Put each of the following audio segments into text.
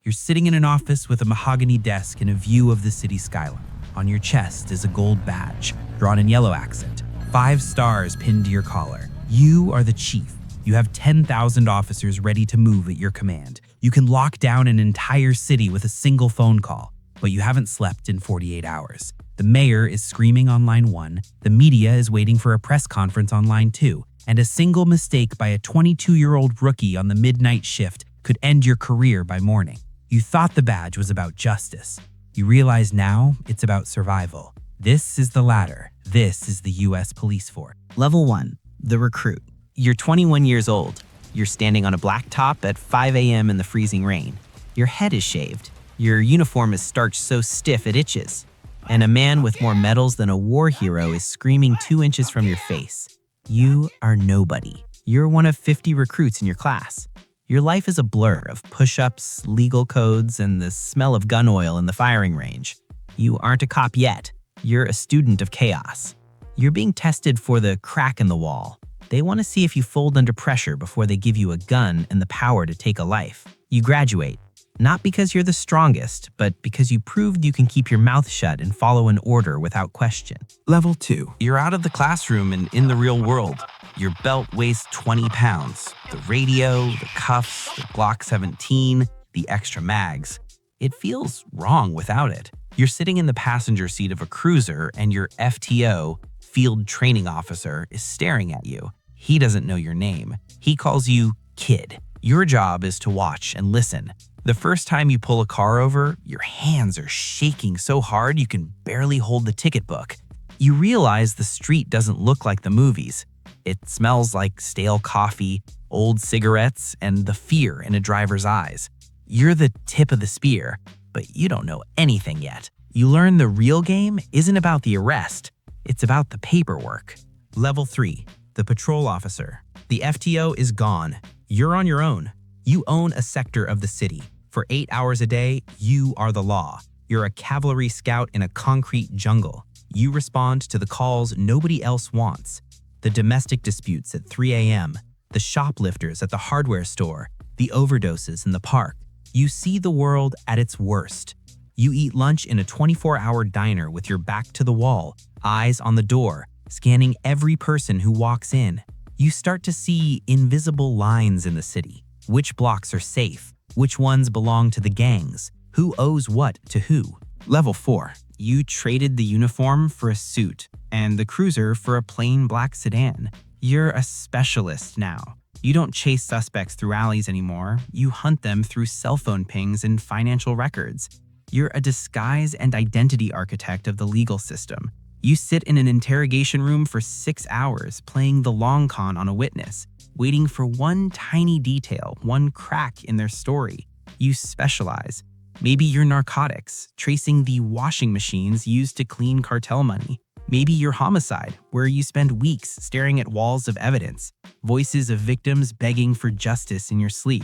You're sitting in an office with a mahogany desk and a view of the city skyline. On your chest is a gold badge, drawn in yellow accent. 5 stars pinned to your collar. You are the chief. You have 10,000 officers ready to move at your command. You can lock down an entire city with a single phone call, but you haven't slept in 48 hours. The mayor is screaming on line 1, the media is waiting for a press conference on line 2, and a single mistake by a 22-year-old rookie on the midnight shift could end your career by morning. You thought the badge was about justice. You realize now it's about survival. This is the ladder. This is the U.S. Police Force. Level 1, the recruit. You're 21 years old. You're standing on a blacktop at 5 a.m. in the freezing rain. Your head is shaved. Your uniform is starched so stiff it itches. And a man with more medals than a war hero is screaming 2 inches from your face. You are nobody. You're one of 50 recruits in your class. Your life is a blur of push-ups, legal codes, and the smell of gun oil in the firing range. You aren't a cop yet. You're a student of chaos. You're being tested for the crack in the wall. They want to see if you fold under pressure before they give you a gun and the power to take a life. You graduate, not because you're the strongest, but because you proved you can keep your mouth shut and follow an order without question. Level 2. You're out of the classroom and in the real world. Your belt weighs 20 pounds. The radio, the cuffs, the Glock 17, the extra mags. It feels wrong without it. You're sitting in the passenger seat of a cruiser and your FTO, Field Training Officer, is staring at you. He doesn't know your name. He calls you Kid. Your job is to watch and listen. The first time you pull a car over, your hands are shaking so hard you can barely hold the ticket book. You realize the street doesn't look like the movies. It smells like stale coffee, old cigarettes, and the fear in a driver's eyes. You're the tip of the spear, but you don't know anything yet. You learn the real game isn't about the arrest, it's about the paperwork. Level 3, the patrol officer. The FTO is gone. You're on your own. You own a sector of the city. For 8 hours a day, you are the law. You're a cavalry scout in a concrete jungle. You respond to the calls nobody else wants. The domestic disputes at 3 a.m., the shoplifters at the hardware store, the overdoses in the park. You see the world at its worst. You eat lunch in a 24-hour diner with your back to the wall, eyes on the door, scanning every person who walks in. You start to see invisible lines in the city. Which blocks are safe? Which ones belong to the gangs? Who owes what to who? Level 4. You traded the uniform for a suit and the cruiser for a plain black sedan. You're a specialist now. You don't chase suspects through alleys anymore. You hunt them through cell phone pings and financial records. You're a disguise and identity architect of the legal system. You sit in an interrogation room for 6 hours, playing the long con on a witness, waiting for one tiny detail, one crack in their story. You specialize. Maybe you're narcotics, tracing the washing machines used to clean cartel money. Maybe you're homicide, where you spend weeks staring at walls of evidence, voices of victims begging for justice in your sleep.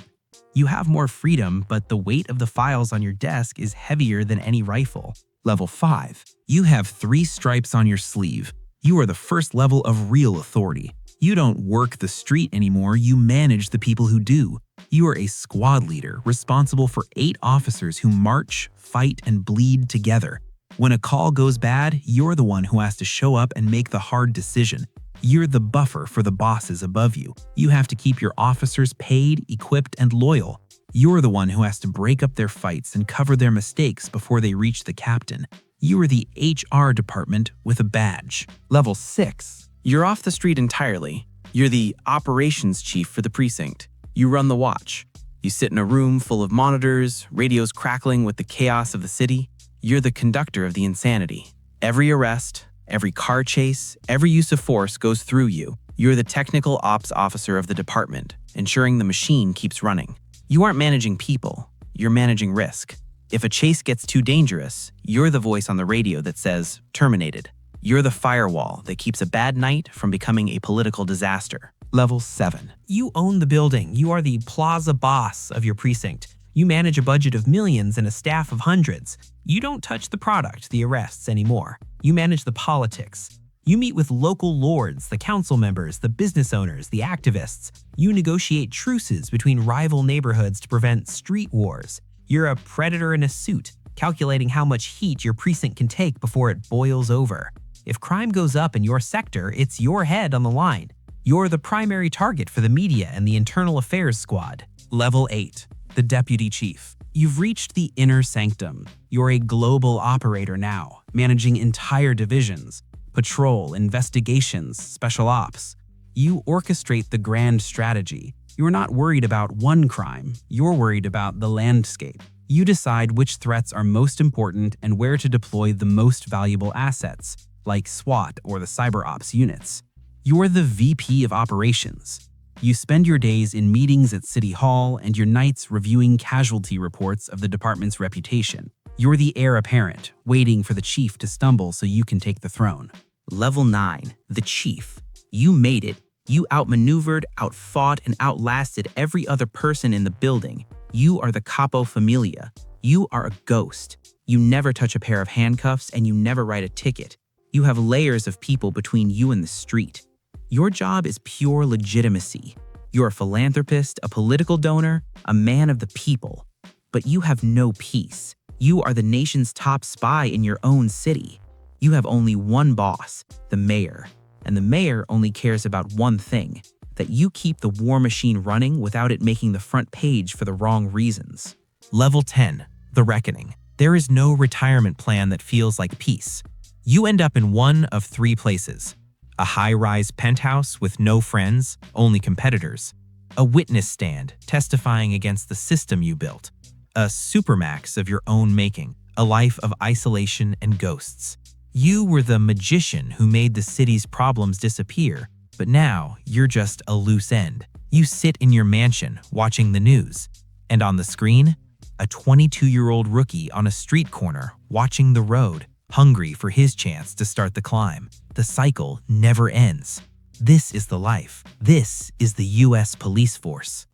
You have more freedom, but the weight of the files on your desk is heavier than any rifle. Level 5. You have 3 stripes on your sleeve. You are the first level of real authority. You don't work the street anymore, you manage the people who do. You are a squad leader responsible for 8 officers who march, fight, and bleed together. When a call goes bad, you're the one who has to show up and make the hard decision. You're the buffer for the bosses above you. You have to keep your officers paid, equipped, and loyal. You're the one who has to break up their fights and cover their mistakes before they reach the captain. You are the HR department with a badge. Level 6. You're off the street entirely. You're the operations chief for the precinct. You run the watch. You sit in a room full of monitors, radios crackling with the chaos of the city. You're the conductor of the insanity. Every arrest, every car chase, every use of force goes through you. You're the technical ops officer of the department, ensuring the machine keeps running. You aren't managing people, you're managing risk. If a chase gets too dangerous, you're the voice on the radio that says, terminated. You're the firewall that keeps a bad night from becoming a political disaster. Level 7. You own the building. You are the plaza boss of your precinct. You manage a budget of millions and a staff of hundreds. You don't touch the product, the arrests, anymore. You manage the politics. You meet with local lords, the council members, the business owners, the activists. You negotiate truces between rival neighborhoods to prevent street wars. You're a predator in a suit, calculating how much heat your precinct can take before it boils over. If crime goes up in your sector, it's your head on the line. You're the primary target for the media and the internal affairs squad. Level 8. The Deputy Chief. You've reached the inner sanctum. You're a global operator now, managing entire divisions, patrol, investigations, special ops. You orchestrate the grand strategy. You're not worried about one crime, you're worried about the landscape. You decide which threats are most important and where to deploy the most valuable assets, like SWAT or the cyber ops units. You're the VP of operations. You spend your days in meetings at City Hall and your nights reviewing casualty reports of the department's reputation. You're the heir apparent, waiting for the chief to stumble so you can take the throne. Level 9. The Chief. You made it. You outmaneuvered, outfought, and outlasted every other person in the building. You are the capo familia. You are a ghost. You never touch a pair of handcuffs and you never write a ticket. You have layers of people between you and the street. Your job is pure legitimacy. You're a philanthropist, a political donor, a man of the people. But you have no peace. You are the nation's top spy in your own city. You have only one boss, the mayor. And the mayor only cares about one thing, that you keep the war machine running without it making the front page for the wrong reasons. Level 10. The Reckoning. There is no retirement plan that feels like peace. You end up in one of three places: a high-rise penthouse with no friends, only competitors; a witness stand testifying against the system you built; a supermax of your own making, a life of isolation and ghosts. You were the magician who made the city's problems disappear, but now you're just a loose end. You sit in your mansion watching the news, and on the screen, a 22-year-old rookie on a street corner watching the road, hungry for his chance to start the climb. The cycle never ends. This is the life. This is the U.S. police force.